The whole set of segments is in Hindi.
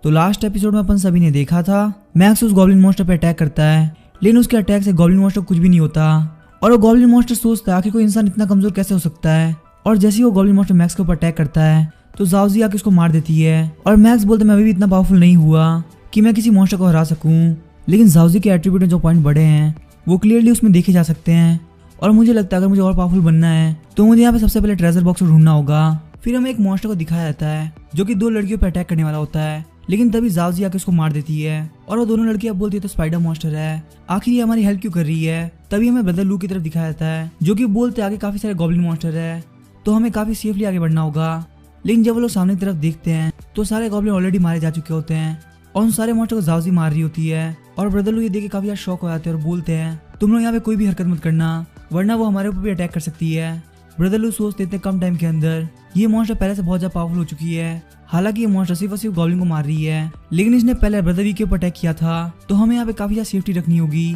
तो लास्ट एपिसोड में अपन सभी ने देखा था मैक्स उस गॉब्लिन मॉन्स्टर पे अटैक करता है, लेकिन उसके अटैक से गॉब्लिन मॉन्स्टर कुछ भी नहीं होता और वो गॉब्लिन मॉन्स्टर सोचता है आखिर कोई इंसान इतना कमजोर कैसे हो सकता है। और जैसे ही वो गॉब्लिन मॉन्स्टर मैक्स के ऊपर अटैक करता है तो जाओजी आके उसको मार देती है और मैक्स बोलता है मैं अभी भी इतना पावरफुल नहीं हुआ कि मैं किसी मॉन्स्टर को हरा सकूं। लेकिन जाओजी के एट्रीब्यूट में जो पॉइंट बढ़े हैं वो क्लियरली उसमें देखे जा सकते हैं और मुझे लगता है अगर मुझे और पावरफुल बनना है तो मुझे यहाँ पे सबसे पहले ट्रेजर बॉक्स को ढूंढना होगा। फिर हमें एक मॉन्स्टर को दिखाया जाता है जो कि 2 लड़कियों पर अटैक करने वाला होता है, लेकिन तभी जाओजी आके उसको मार देती है और वो दोनों लड़कियां बोलती है तो स्पाइडर मॉन्स्टर है, आखिर ये हमारी हेल्प क्यों कर रही है। तभी हमें ब्रदर लू की तरफ दिखाया जाता है जो कि बोलते आगे काफी सारे गॉब्लिन मॉन्स्टर है तो हमें काफी सेफली आगे बढ़ना होगा। लेकिन जब वो लोग सामने की तरफ देखते हैं तो सारे गॉब्लिन ऑलरेडी मारे जा चुके होते हैं और उन सारे मॉन्स्टर को जाओजी मार रही होती है और ब्रदर लू ये देख के काफी ज्यादा शॉक हो जाते हैं और बोलते हैं तुम लोग यहाँ पे कोई भी हरकत मत करना वरना वो हमारे ऊपर भी अटैक कर सकती है। ब्रदर लू सोचते इतने कम टाइम के अंदर ये मॉन्स्टर पहले से बहुत ज्यादा पावरफुल हो चुकी है। हालांकि ये मॉन्स्टर सिर्फ और सिर्फ गॉब्लिन को मार रही है, लेकिन इसने पहले ब्रदर वी के ऊपर अटैक किया था तो हमें यहाँ पे काफी ज्यादा सेफ्टी रखनी होगी।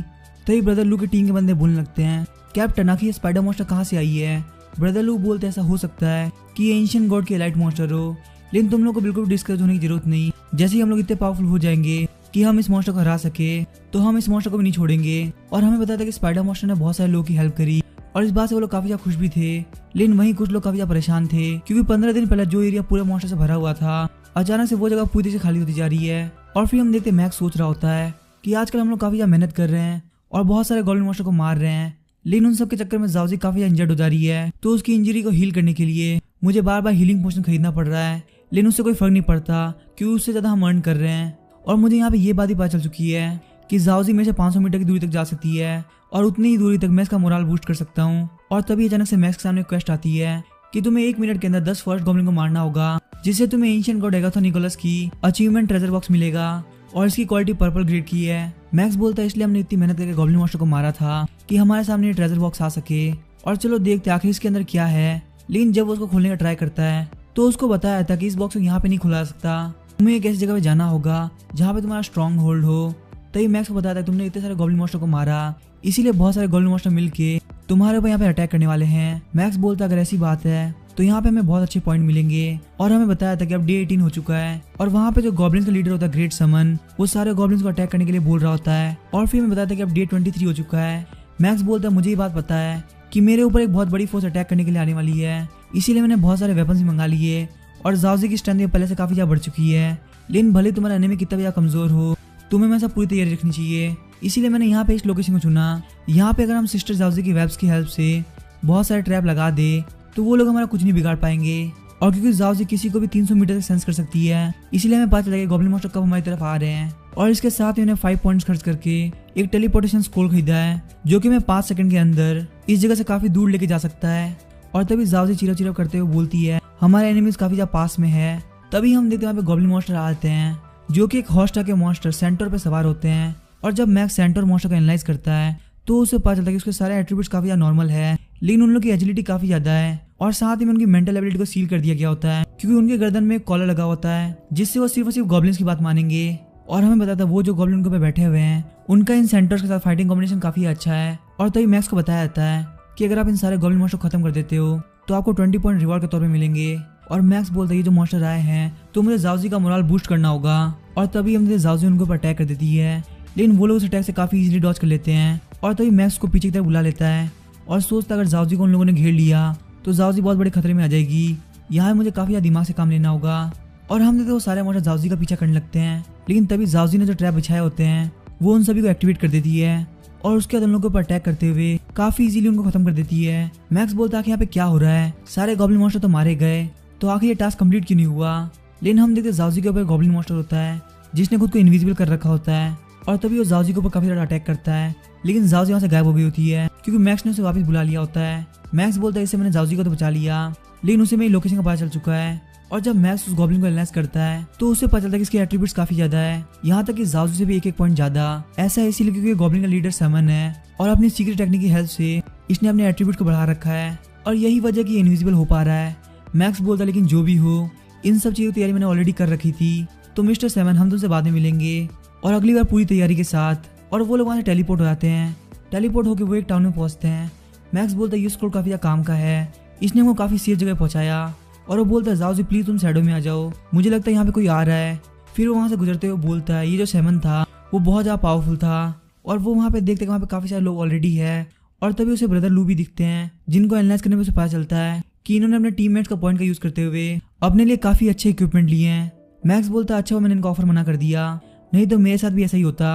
तभी ब्रदर लू के टीम के बंदे बोलने लगते हैं कैप्टन आखिर ये स्पाइडर मॉन्स्टर कहाँ से आई है। ब्रदर लू बोलते ऐसा हो सकता है कि ये एंशिएंट गॉड के एलाइट मॉन्स्टर हो, लेकिन तुम लोग को बिल्कुल भी डिस्करेज होने की जरूरत नहीं। जैसे ही हम लोग इतने पावरफुल हो जाएंगे कि हम इस मॉन्स्टर को हरा सके तो हम इस मॉन्स्टर को भी नहीं छोड़ेंगे। और हमें बताया था कि स्पाइडर मॉन्स्टर ने बहुत सारे लोगों की हेल्प करी और इस बात से वो लोग काफी ज्यादा खुश भी थे, लेकिन वहीं कुछ लोग काफी ज्यादा परेशान थे क्योंकि 15 दिन पहले जो एरिया पूरे मॉन्स्टर से भरा हुआ था अचानक से वो जगह पूरी से खाली होती जा रही है। और फिर हम देखते मैक्स सोच रहा होता है कि आजकल हम लोग काफी ज्यादा मेहनत कर रहे हैं और बहुत सारे गॉब्लिन मॉन्स्टर को मार रहे हैं, लेकिन उन सब के चक्कर में जाओजी काफी ज्यादा इंजर्ड हो जा रही है तो उसकी इंजरी को हील करने के लिए मुझे बार बार हीलिंग पोशन खरीदना पड़ रहा है, लेकिन उससे कोई फर्क नहीं पड़ता क्योंकि उससे ज्यादा हम अर्न कर रहे हैं। और मुझे यहाँ पे ये बात ही पता चल चुकी है कि जाओजी मेरे से 500 मीटर की दूरी तक जा सकती है और उतनी ही दूरी तक मैं इसका मोरल बूस्ट कर सकता हूँ। और तभी अचानक से मैक्स के सामने क्वेस्ट आती है कि तुम्हें 1 मिनट के अंदर 10 फर्स्ट गॉब्लिन को मारना होगा जिससे तुम्हें एंशिएंट गॉड एगाथा निकोलस की अचीवमेंट ट्रेजर बॉक्स मिलेगा और इसकी क्वालिटी पर्पल ग्रेड की है। मैक्स बोलता है इसलिए हमने इतनी मेहनत करके गॉब्लिन मॉन्स्टर को मारा था कि हमारे सामने ये ट्रेजर बॉक्स आ सके और चलो देखते आखिर इसके अंदर क्या है। लेकिन जब वो उसको खोलने का ट्राई करता है तो उसको बताया था कि इस बॉक्स को यहाँ पे नहीं खुला सकता, तुम्हें एक ऐसी जगह पे जाना होगा जहाँ पे तुम्हारा स्ट्रॉन्ग होल्ड हो। तभी मैक्स को बताया था तुमने इतने सारे गॉब्लिन मॉन्स्टर को मारा इसीलिए बहुत सारे गॉब्लिन मॉन्स्टर मिलके तुम्हारे ऊपर यहाँ पे अटैक करने वाले हैं। मैक्स बोलता अगर ऐसी बात है तो यहाँ पे हमें बहुत अच्छे पॉइंट मिलेंगे और हमें बताया था कि अब डे 18 हो चुका है और वहाँ पे जो गॉब्लिन का लीडर होता है ग्रेट समन वो सारे गॉब्लिन्स को अटैक करने के लिए बोल रहा होता है। और फिर हमें बताया था कि अब डे 23 हो चुका है। मैक्स बोलता है मुझे ये बात पता है कि मेरे ऊपर एक बहुत बड़ी फोर्स अटैक करने के लिए आने वाली है, इसीलिए मैंने बहुत सारे वेपन्स भी मंगा लिए और जाओजी की स्ट्रेंथ पहले से काफी ज्यादा बढ़ चुकी है। लेकिन भले तुम्हारा एनिमी कितना भी ज्यादा कमजोर हो तुम्हें मैं सब पूरी तैयारी रखनी चाहिए, इसीलिए मैंने यहाँ पे इस लोकेशन को चुना। यहाँ पे अगर हम सिस्टर जाओजी की वेब्स की हेल्प से बहुत सारे ट्रैप लगा दे तो वो लोग हमारा कुछ नहीं बिगाड़ पाएंगे। और क्योंकि जाओजी किसी को भी 300 मीटर तक सेंस कर सकती है इसलिए हमें पता चला कि गॉब्लिन मॉन्स्टर कब हमारी तरफ आ रहे हैं। और इसके साथ ही उन्हें 5 पॉइंट्स खर्च करके एक टेलीपोर्टेशन स्क्रोल खरीदा है जो कि मैं 5 सेकंड के अंदर इस जगह से काफी दूर लेके जा सकता है। और तभी जाओजी चिरप चिरप करते हुए बोलती है हमारे एनिमीज काफी ज्यादा पास में है। तभी हम देखते हैं वहाँ पे गॉब्लिन मॉन्स्टर आते हैं जो कि एक हॉस्टा के मॉन्स्टर सेंटर पे सवार होते हैं। और जब मैक्स सेंटर मॉन्स्टर को एनालाइज करता है तो उसे पता चलता है कि उसके सारे एट्रीब्यूट्स काफी ज्यादा नॉर्मल है, लेकिन उन लोग की एजिलिटी काफी ज्यादा है और साथ ही में उनकी मेंटल एबिलिटी को सील कर दिया गया होता है क्योंकि उनके गर्दन में एक कॉलर लगा होता है जिससे वो सिर्फ और सिर्फ गॉब्लिन्स की बात मानेंगे। और हमें बताया था वो जो गॉब्लिन के ऊपर बैठे हुए हैं उनका इन सेंटर्स के साथ फाइटिंग कॉम्बिनेशन काफी अच्छा है। और तभी मैक्स को बताया जाता है कि अगर आप इन सारे गॉब्लिन मॉन्स्टर को खत्म कर देते हो तो आपको 20 पॉइंट रिवॉर्ड के तौर पे मिलेंगे। और मैक्स बोलता है ये जो मॉन्स्टर आए हैं तो मुझे जाओजी का मोरल बूस्ट करना होगा। और तभी हम जाओजी उनके ऊपर अटैक कर देती है, लेकिन वो लोग उस अटैक से काफी इजीली डॉज कर लेते हैं। और तभी मैक्स को पीछे की तरफ बुला लेता है और सोचता अगर जाओजी को उन लोगों ने घेर लिया तो जाओजी बहुत बड़े खतरे में आ जाएगी, यहाँ मुझे काफी ज्यादा दिमाग से काम लेना होगा। और हम देखते वो सारे मॉन्स्टर जाओजी का पीछा करने लगते हैं, लेकिन तभी जाओजी ने जो ट्रैप बिछाए होते हैं वो उन सभी को एक्टिवेट कर देती है और उसके बाद उन लोगों के ऊपर अटैक करते हुए काफी इजीली उनको खत्म कर देती है। मैक्स बोलता है कि यहाँ पे क्या हो रहा है, सारे गॉब्लिन मॉन्स्टर तो मारे गए तो आखिर ये टास्क कंप्लीट क्यों नहीं हुआ। लेकिन हम देखते जाओजी के ऊपर गॉब्लिन मॉन्स्टर होता है जिसने खुद को इनविजिबल कर रखा होता है और तभी वो जाओजी के ऊपर काफी ज्यादा अटैक करता है, लेकिन जाओजी वहाँ से गायब हो गई होती है क्योंकि मैक्स ने उसे वापस बुला लिया होता है। मैक्स बोलता है इससे मैंने जाओजी को तो बचा लिया, लेकिन उसे मेरी लोकेशन का पता चल चुका है। और जब मैक्स उस गॉब्लिन को एनालाइज करता है तो उसे पता चलता है कि इसके एट्रीब्यूट्स काफी ज्यादा है, यहाँ तक कि जाओजी से भी एक पॉइंट ज्यादा। ऐसा है इसीलिए क्योंकि गॉब्लिन का लीडर समन है और अपनी सीक्रेट टेक्निक की हेल्प से इसने अपने एट्रीब्यूट को बढ़ा रखा है और यही वजह कि इनविजिबल हो पा रहा है। मैक्स बोलता है लेकिन जो भी हो इन सब चीजों की तैयारी मैंने ऑलरेडी कर रखी थी, तो मिस्टर सेवन हम तुमसे बाद में मिलेंगे और अगली बार पूरी तैयारी के साथ। और वो लोग वहाँ से टेलीपोर्ट हो जाते हैं। टेलीपोर्ट होकर वो एक टाउन में पहुंचते हैं। मैक्स बोलता है ये स्क्रोल काफी काम का है, इसने वो काफी सेफ जगह पहुंचाया और वो बोलता है जाओ जी प्लीज तुम शैडो में आ जाओ, मुझे लगता है यहाँ पे कोई आ रहा है। फिर वो वहाँ से गुजरते हुए बोलता है ये जो सेवन था वो बहुत ज़्यादा पावरफुल था। और वो वहाँ पे देखते हैं वहाँ पे काफ़ी सारे लोग ऑलरेडी है। और तभी उसे ब्रदर लू भी दिखते हैं जिनको एनालाइज करने में उसे पता चलता है कि इन्होंने अपने टीममेट्स का पॉइंट का यूज़ करते हुए अपने लिए काफ़ी अच्छे इक्विपमेंट लिए हैं। मैक्स बोलता है अच्छा वो मैंने इनका ऑफर मना कर दिया, नहीं तो मेरे साथ भी ऐसा ही होता।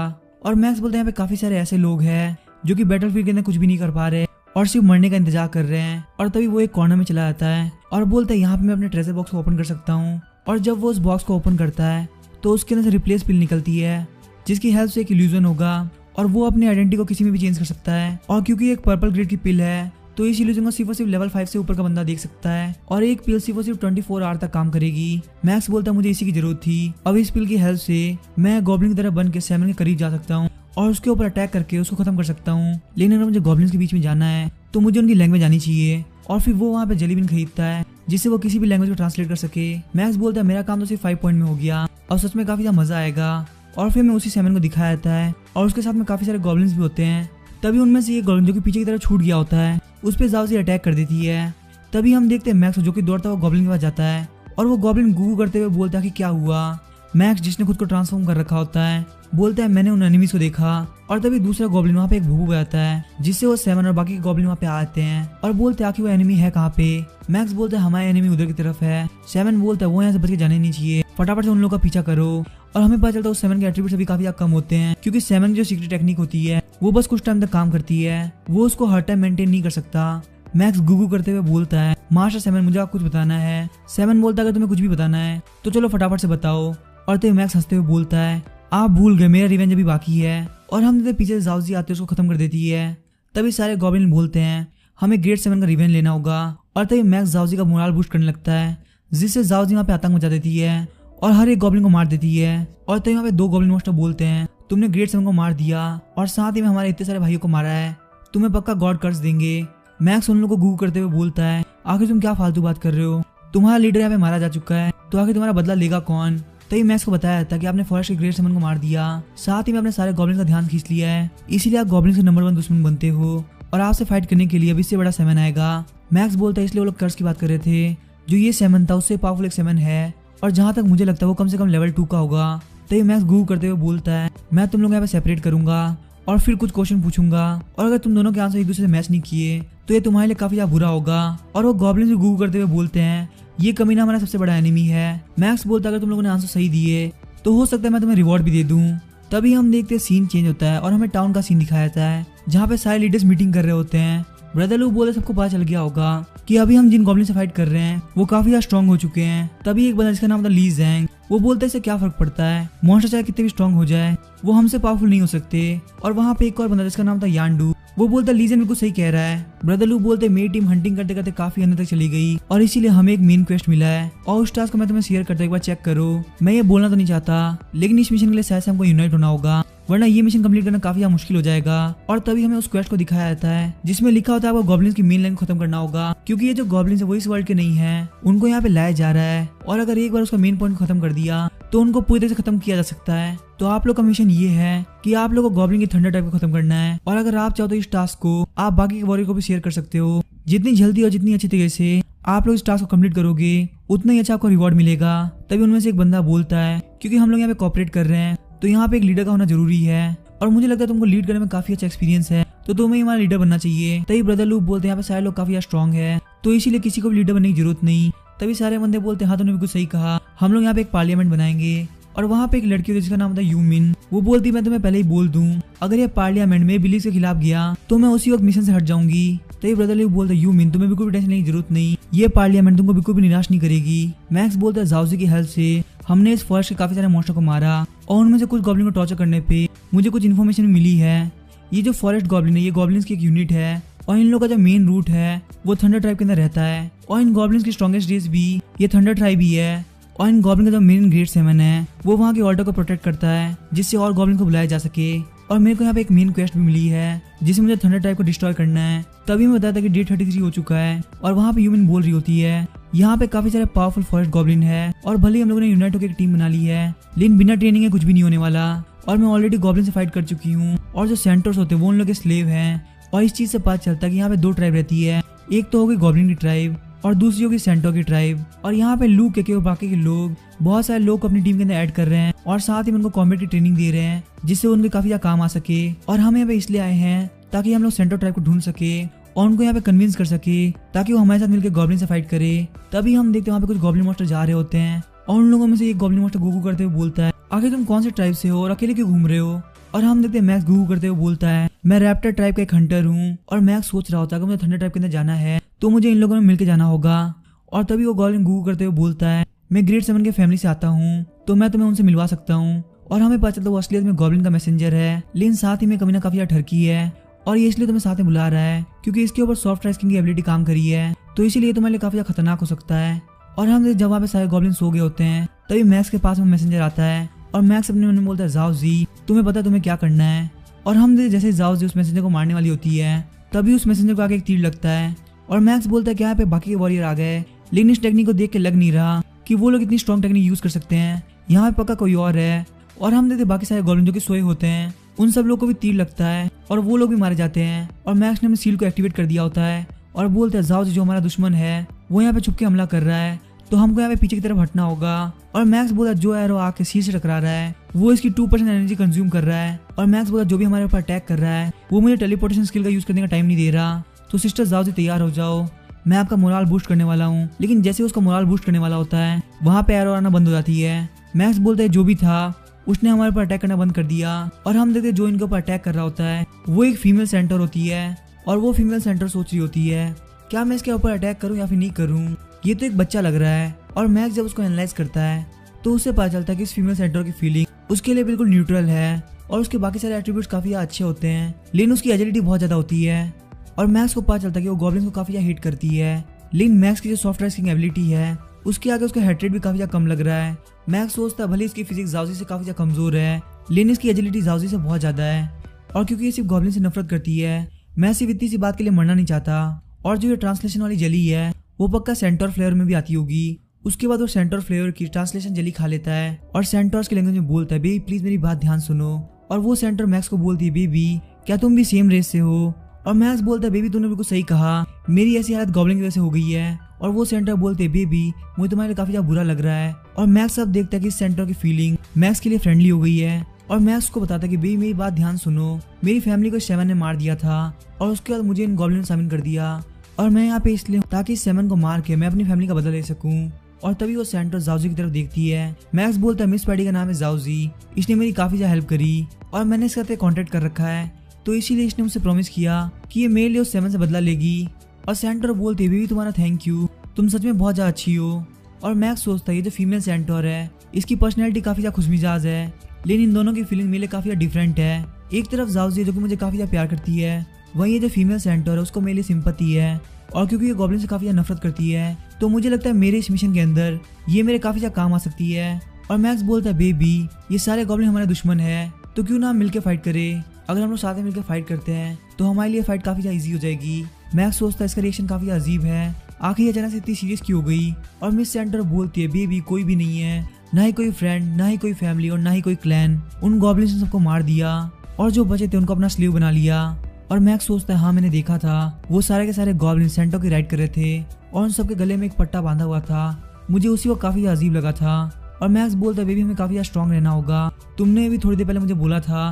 और मैक्स बोलते हैं यहाँ पे काफ़ी सारे ऐसे लोग हैं जो कि बैटलफील्ड के अंदर कुछ भी नहीं कर पा रहे और सिर्फ मरने का इंतजार कर रहे हैं। और तभी वो एक कॉर्नर में चला जाता है और बोलता है यहाँ पे मैं अपने ट्रेजर बॉक्स को ओपन कर सकता हूँ। और जब वो उस बॉक्स को ओपन करता है तो उसके अंदर से रिप्लेस पिल निकलती है जिसकी हेल्प से एक इल्यूजन होगा और वो अपनी आइडेंटिटी को किसी में भी चेंज कर सकता है। और क्योंकि एक पर्पल ग्रेड की पिल है तो इस इल्यूजन को सिर्फ और सिर्फ लेवल 5 से ऊपर का बंदा देख सकता है और एक पिल सिर्फ और सिर्फ 24 आवर तक काम करेगी। मैक्स बोलता है मुझे इसी की जरूरत थी, अब इस पिल की हेल्प से मैं गॉब्लिन की तरह बन के सैमन के करीब जा सकता हूँ और उसके ऊपर अटैक करके उसको खत्म कर सकता हूँ। लेकिन अगर मुझे गॉब्लिन्स के बीच में जाना है तो मुझे उनकी लैंग्वेज आनी चाहिए। और फिर वो वहाँ पे जेलीबिन खरीदता है जिससे वो किसी भी लैंग्वेज को ट्रांसलेट कर सके। मैक्स बोलता है मेरा काम तो सिर्फ 5 पॉइंट में हो गया और सच में काफी मजा आएगा। और फिर मैं उसी सैमन को दिखाया जाता है और उसके साथ में काफी सारे गॉब्लिन्स भी होते हैं। तभी उनमें से एक गॉब्लिन जो कि पीछे की तरफ छूट गया होता है उस पर जाओ से अटैक कर देती है। तभी हम देखते हैं मैक्स जो कि दौड़ता हुआ गॉब्लिन के पास जाता है और वो गॉब्लिन गू करते हुए बोलता है कि क्या हुआ। मैक्स जिसने खुद को ट्रांसफॉर्म कर रखा होता है बोलता है मैंने उन एनिमीज को देखा। और तभी दूसरा गॉब्लिन वहाँ पे एक भूबू आता है जिससे वो सैमन और बाकी के गॉब्लिन वहाँ पे आते हैं और बोलते हैं आखिर वो एनिमी है कहाँ पे। मैक्स बोलता है हमारे एनिमी उधर की तरफ है। सैमन बोलता है वो यहाँ से बच के जाने नहीं चाहिए, फटाफट से उन लोगों का पीछा करो। और हमें पता चलता है उस सैमन के एट्रीब्यूट्स अभी काफी कम होते हैं क्योंकि सैमन की जो सीक्रेट टेक्निक होती है वो बस कुछ टाइम तक काम करती है, वो उसको हर टाइम मेंटेन नहीं कर सकता। मैक्स गुगू करते हुए बोलता है मास्टर सैमन मुझे आप कुछ बताना है। सैमन बोलता है अगर तुम्हें कुछ भी बताना है तो चलो फटाफट से बताओ। और तभी मैक्स हंसते हुए बोलता है आप भूल गए मेरा रिवेंज अभी बाकी है। और हम देखते पीछे से जाओजी आते उसको खत्म कर देती है। तभी सारे गॉब्लिन बोलते हैं हमें ग्रेट 7 का रिवेंज लेना होगा। और तभी मैक्स जाओजी का मोराल बूस्ट करने लगता है जिससे जाओजी वहाँ पे आतंक मचा देती है और हर एक गॉब्लिन को मार देती है। और तभी वहाँ पे 2 गॉब्लिन मास्टर बोलते हैं तुमने ग्रेट 7 को मार दिया और साथ ही में हमारे इतने सारे भाइयों को मारा है, तुम्हें पक्का गॉड कर्स देंगे। मैक्स उन लोगों को गूगल करते हुए बोलता है आखिर तुम क्या फालतू बात कर रहे हो, तुम्हारा लीडर यहाँ पे मारा जा चुका है तो आखिर तुम्हारा बदला लेगा कौन। तभी मैक्स को बताया था कि आपने फॉरेस्ट के ग्रेट 7 को मार दिया, साथ ही में अपने सारे गॉब्लिन का ध्यान खींच लिया है, इसीलिए आप गॉब्लिन के नंबर 1 दुश्मन बनते हो और आपसे फाइट करने के लिए अब इससे बड़ा 7 आएगा। मैक्स बोलता है इसलिए वो लोग कर्स की बात कर रहे थे, जो ये 7 था उससे पावरफुल एक 7 है और जहाँ तक मुझे लगता है वो कम से कम लेवल 2 का होगा। तभी मैक्स गूगल करते हुए बोलता है मैं तुम लोग यहाँ पे सेपरेट करूंगा और फिर कुछ क्वेश्चन पूछूंगा और अगर तुम दोनों के आंसर एक दूसरे से मैच नहीं किए तो ये तुम्हारे लिए काफी ज्यादा बुरा होगा। और वो गॉब्लिन भी गूगल करते हुए बोलते हैं ये कमीना हमारा सबसे बड़ा एनिमी है। मैक्स बोलता है अगर तुम लोगों ने आंसर सही दिए तो हो सकता है मैं तुम्हें रिवॉर्ड भी दे दूं। तभी हम देखते हैं सीन चेंज होता है और हमें टाउन का सीन दिखाया जाता है जहाँ पे सारे लीडर्स मीटिंग कर रहे होते हैं। ब्रदर लू बोले सबको पता चल गया होगा कि अभी हम जिन गॉब्लिन से फाइट कर रहे हैं वो काफी ज्यादा स्ट्रांग हो चुके हैं। तभी एक बंदा जिसका नाम था ली जैंग वो बोलते इससे क्या फर्क पड़ता है, मॉन्स्टर चाहे कितने भी स्ट्रांग हो जाए वो हमसे पावरफुल नहीं हो सकते। और वहाँ पे एक और बंदा जिसका नाम था यांडू वो बोलता लीजन बिल्कुल सही कह रहा है। ब्रदर लू बोलते मेरी टीम हंटिंग करते करते काफी अंदर तक चली गई और इसीलिए हमें एक मेन क्वेस्ट मिला है और उस टास्क को मैं तुम्हें शेयर करता हूं, एक बार चेक करो। मैं ये बोलना तो नहीं चाहता लेकिन इस मिशन के लिए शायद से हमको यूनाइट होना होगा वरना ये मिशन कंप्लीट करना काफी मुश्किल हो जाएगा। और तभी हमें उस क्वेस्ट को दिखाया जाता है जिसमें लिखा होता है आपको गॉब्लिन्स की मेन लाइन खत्म करना होगा क्योंकि ये जो गॉब्लिन्स है वो इस वर्ल्ड के नहीं है, उनको यहाँ पे लाया जा रहा है और अगर एक बार उसका मेन पॉइंट खत्म कर दिया तो उनको पूरी तरह से खत्म किया जा सकता है। तो आप लोग का मिशन ये है कि आप लोगों को गॉब्लिन की थंडर टाइप को खत्म करना है और अगर आप चाहो तो इस टास्क को आप बाकी के वॉरियर को भी शेयर कर सकते हो। जितनी जल्दी और जितनी अच्छी तरीके से आप लोग इस टास्क को कंप्लीट करोगे उतना ही अच्छा आपको रिवॉर्ड मिलेगा। तभी उनमें से एक बंदा बोलता है क्योंकि हम लोग यहाँ पे कॉपरेट कर रहे हैं तो यहाँ पे एक लीडर का होना जरूरी है और मुझे लगता है तुमको लीड करने में काफी अच्छा एक्सपीरियंस है तो तुम्हें हमारा लीडर बनना चाहिए। तभी ब्रदर लूप बोलते हैं यहाँ पे सारे लोग काफी स्ट्रांग है तो इसीलिए किसी को भी लीडर बनने की जरूरत नहीं। तभी सारे बंदे बोलते हैं हाँ तुमने बिल्कुल सही कहा, हम लोग यहाँ पे एक पार्लियामेंट बनाएंगे। और वहाँ पे एक लड़की होती है जिसका नाम था यूमिन, वो बोलती मैं तुम्हें पहले ही बोल दूं अगर ये पार्लियामेंट में बिलीफ के खिलाफ गया तो मैं उसी वक्त मिशन से हट जाऊंगी। तभी ब्रदर लूप बोलता है यूमिन तुम्हें बिल्कुल भी टेंशन लेने की जरूरत नहीं, ये पार्लियामेंट तुमको बिल्कुल भी निराश नहीं करेगी। मैक्स बोलता है जाओजी की हेल्प से हमने इस फॉरेस्ट के काफी सारे मॉन्स्टर को मारा और उनमें से कुछ गॉब्लिन को टॉर्चर करने पे मुझे कुछ इन्फॉर्मेशन मिली है। ये जो फॉरेस्ट गॉब्लिन है ये गॉब्लिन्स की एक यूनिट है और इन लोगों का जो मेन रूट है वो थंडर ट्राइब के अंदर रहता है और इन गॉब्लिन्स की स्ट्रॉन्गेस्ट रेस भी ये थंडर ट्राइब ही है। और इन गॉब्लिन का जो मेन ग्रेट 7 है वो वहाँ के ऑल्टर को प्रोटेक्ट करता है जिससे और गॉब्लिन को बुलाया जा सके। और मेरे को यहाँ पे एक मेन क्वेस्ट भी मिली है जिसमें मुझे थंडर ट्राइब को डिस्ट्रॉय करना है। तभी मैं बताया था कि डे 33 हो चुका है और वहाँ पे ह्यूमन बोल रही होती है यहाँ पे काफी सारे पावरफुल फॉरेस्ट गॉब्लिन है और भले ही हम लोगों ने यूनाइट होकर एक टीम बना ली है लेकिन बिना ट्रेनिंग के कुछ भी नहीं होने वाला और मैं ऑलरेडी गॉब्लिन से फाइट कर चुकी हूँ और जो सेंटर्स होते हैं वो उन लोग के स्लेव हैं। और इस चीज से पता चलता है कि यहाँ पे 2 ट्राइब रहती है, एक तो हो गई गॉब्लिन की ट्राइब और दूसरी होगी सेंटोर की ट्राइब। और यहाँ पे लू के और बाकी के लोग बहुत सारे लोग को अपनी टीम के अंदर ऐड कर रहे हैं और साथ ही उनको कॉम्बैट की ट्रेनिंग दे रहे हैं जिससे उनके काफी ज्यादा काम आ सके। और हम यहाँ पे इसलिए आए हैं ताकि हम लोग सेंटोर ट्राइब को ढूंढ सके और उनको यहाँ पे कन्विंस कर सके ताकि वो हमारे साथ मिलकर गॉब्लिन से फाइट करे। तभी हम देखते हैं वहाँ पे कुछ गॉब्लिन मॉन्स्टर जा रहे होते हैं और उन लोगों में से एक गॉब्लिन मॉन्स्टर गुगू करते हुए बोलता है, आखिर तुम कौन से ट्राइब से हो और अकेले क्यों घूम रहे हो। और हम देखते हैं मैक्स गुगू करते हुए बोलता है, मैं रैप्टर ट्राइब का एक हंटर हूँ। और मैक्स सोच रहा होता है कि मुझे थंडर ट्राइब के अंदर जाना है तो मुझे इन लोगों में मिलकर जाना होगा। और तभी वो गॉब्लिन गुगू करते हुए बोलता है, मैं ग्रेट 7 के फैमिली से आता हूँ तो मैं तुम्हें उनसे मिलवा सकता हूँ। और हमें पता चलता है वो असलियत में गॉब्लिन का मैसेंजर है, लेकिन साथ ही में कभी ना काफी ठरकी है और ये इसलिए तुम्हें साथ में बुला रहा है क्योंकि इसके ऊपर सॉफ्ट राइस्किंग की एबिलिटी काम करी है, तो इसीलिए तुम्हारे लिए काफी ज्यादा खतरनाक हो सकता है। और हम जब वहाँ पे सारे गॉब्लिन सो गए होते हैं तभी मैक्स के पास में मैसेंजर आता है और मैक्स अपने मन में बोलता है, जाओ जी तुम्हें पता है तुम्हें क्या करना है। और हम जैसे जाओ जी उस मैसेंजर को मारने वाली होती है तभी उस मैसेंजर को आगे एक तीर लगता है और मैक्स बोलता है कि यहाँ पे बाकी के वॉरियर आ गए, लेकिन इस टेक्निक को देख के लग नहीं रहा कि वो लोग इतनी स्ट्रॉन्ग टेक्निक यूज कर सकते हैं, यहाँ पे पक्का कोई और है। और हम देखते बाकी सारे गॉब्लिन जो कि सोए होते हैं उन सब लोग को भी तीर लगता है और वो लोग भी मारे जाते हैं। और मैक्स ने अपने सील को एक्टिवेट कर दिया होता है और बोलता है, जाओ जो हमारा दुश्मन है वो यहाँ पे छुप के हमला कर रहा है तो हमको यहाँ पे पीछे की तरफ हटना होगा। और मैक्स बोला जो एरो आके सील से टकरा रहा है वो इसकी 2% एनर्जी कंज्यूम कर रहा है। और मैक्स बोला जो भी हमारे ऊपर अटैक कर रहा है वो मुझे टेलीपोर्टेशन स्किल का यूज करने का टाइम नहीं दे रहा, तो सिस्टर जाओ जी तैयार हो जाओ, मैं आपका मोराल बूस्ट करने वाला हूँ। लेकिन जैसे उसका मोराल बूस्ट करने वाला होता है वहाँ पे एरो आना बंद हो जाती है। मैक्स बोलता है जो भी था उसने हमारे ऊपर अटैक करना बंद कर दिया। और हम देखते जो इनके ऊपर अटैक कर रहा होता है वो एक फीमेल सेंटर होती है और वो फीमेल सेंटर सोच रही होती है क्या मैं इसके ऊपर अटैक करूं या फिर नहीं करूं, ये तो एक बच्चा लग रहा है। और मैक्स जब उसको एनालाइज करता है तो उससे पता चलता है कि इस फीमेल सेंटर की फीलिंग उसके लिए बिल्कुल न्यूट्रल है और उसके बाकी सारे एट्रीब्यूट्स काफी अच्छे होते हैं, लेकिन उसकी एजिलिटी बहुत ज्यादा होती है। और मैक्स को पता चलता है कि वो गॉब्लिन को काफी ज्यादा हिट करती है, लेकिन मैक्स की जो सॉफ्ट राइस्किंग एबिलिटी है उसके आगे उसका हेड रेट भी काफी ज्यादा कम लग रहा है। मैक्स सोचता है भले इसकी फिजिक्स जाउजी से काफी ज्यादा कमजोर है लेकिन इसकी एजिलिटी जाउजी से बहुत ज्यादा है। और क्योंकि ये सिर्फ गॉब्लिन से नफरत करती है मैं सिर्फ इतनी सी बात के लिए मरना नहीं चाहता। और जो ये ट्रांसलेशन वाली जली है वो पक्का सेंटोर फ्लेवर में भी आती होगी। उसके बाद वो सेंटोर फ्लेवर की ट्रांसलेशन जली खा लेता है और सेंटोर्स की लैंग्वेज में बोलता है, बेबी प्लीज मेरी बात ध्यान सुनो। और वो सेंटर मैक्स को बोलती है, बेबी क्या तुम भी सेम रेस से हो। और मैक्स बोलता है, बेबी तूने बिल्कुल सही कहा, मेरी ऐसी हालत गॉब्लिन की वजह से हो गई है। और वो सेंटर बोलते हैं, बेबी मुझे तुम्हारे लिए काफी ज्यादा बुरा लग रहा है। और मैक्स अब देखता है कि इस सेंटर की फीलिंग मैक्स के लिए फ्रेंडली हो गई है। और मैक्स को बताता है कि बेबी मेरी बात ध्यान सुनो, मेरी फैमिली को 7 ने मार दिया था और उसके बाद मुझे इन गॉब्लिन ने शामिल कर दिया और मैं यहाँ पे इसलिए ताकि 7 को मार के मैं अपनी फैमिली का बदला ले सकूं। और तभी वो सेंटर जाउजी की तरफ देखती है। मैक्स बोलता है, मिस पैडी का नाम है जाउजी, इसने मेरी काफी ज्यादा हेल्प करी और मैंने इसके साथ कॉन्टेक्ट कर रखा है, तो इसीलिए इसने मुझसे प्रॉमिस किया कि ये मेरे लिए उस 7 से बदला लेगी। और सेंटर बोलती है, बेबी तुम्हारा थैंक यू, तुम सच में बहुत ज्यादा अच्छी हो। और मैक्स सोचता है ये जो फीमेल सेंटर है इसकी पर्सनैलिटी काफी ज्यादा खुशमिजाज है, लेकिन इन दोनों की फीलिंग मेरे लिए काफी ज्यादा डिफरेंट है। एक तरफ जाउजी जो कि मुझे काफी ज्यादा प्यार करती है, वहीं ये जो फीमेल सेंटर है उसको मेरे लिए सिंपैथी है। और क्योंकि ये गॉब्लिन से काफी ज्यादा नफरत करती है तो मुझे लगता है मेरे इस मिशन के अंदर ये मेरे काफी ज्यादा काम आ सकती है। और मैक्स बोलता है, बेबी ये सारे गॉब्लिन हमारे दुश्मन है तो क्यों ना हम मिलकर फाइट करें, अगर हम लोग साथ में मिलकर फाइट करते हैं तो हमारे लिए फाइट काफी ज्यादा इजी हो जाएगी। मैक्स सोचता है इसका रिएक्शन काफी अजीब है, आखिर अचानक से इतनी सीरियस क्यों हो गई। और मिस सेंटर बोलती है, बेबी कोई भी नहीं है, ना ही कोई फ्रेंड, ना ही कोई फैमिली और ना ही कोई क्लैन, उन गॉब्लिन्स ने सबको मार दिया और जो बचे थे उनको अपना स्लेव बना लिया। और मैक्स सोचता है, हाँ मैंने देखा था वो सारे के सारे गॉब्लिन सेंटर की राइड कर रहे थे और उन सबके गले में एक पट्टा बांधा हुआ था, मुझे उसी वक्त काफी अजीब लगा था। और मैक्स बोलता है, बेबी हमें काफी ज्यादा स्ट्रॉन्ग रहना होगा, तुमने भी थोड़ी देर पहले मुझे बोला था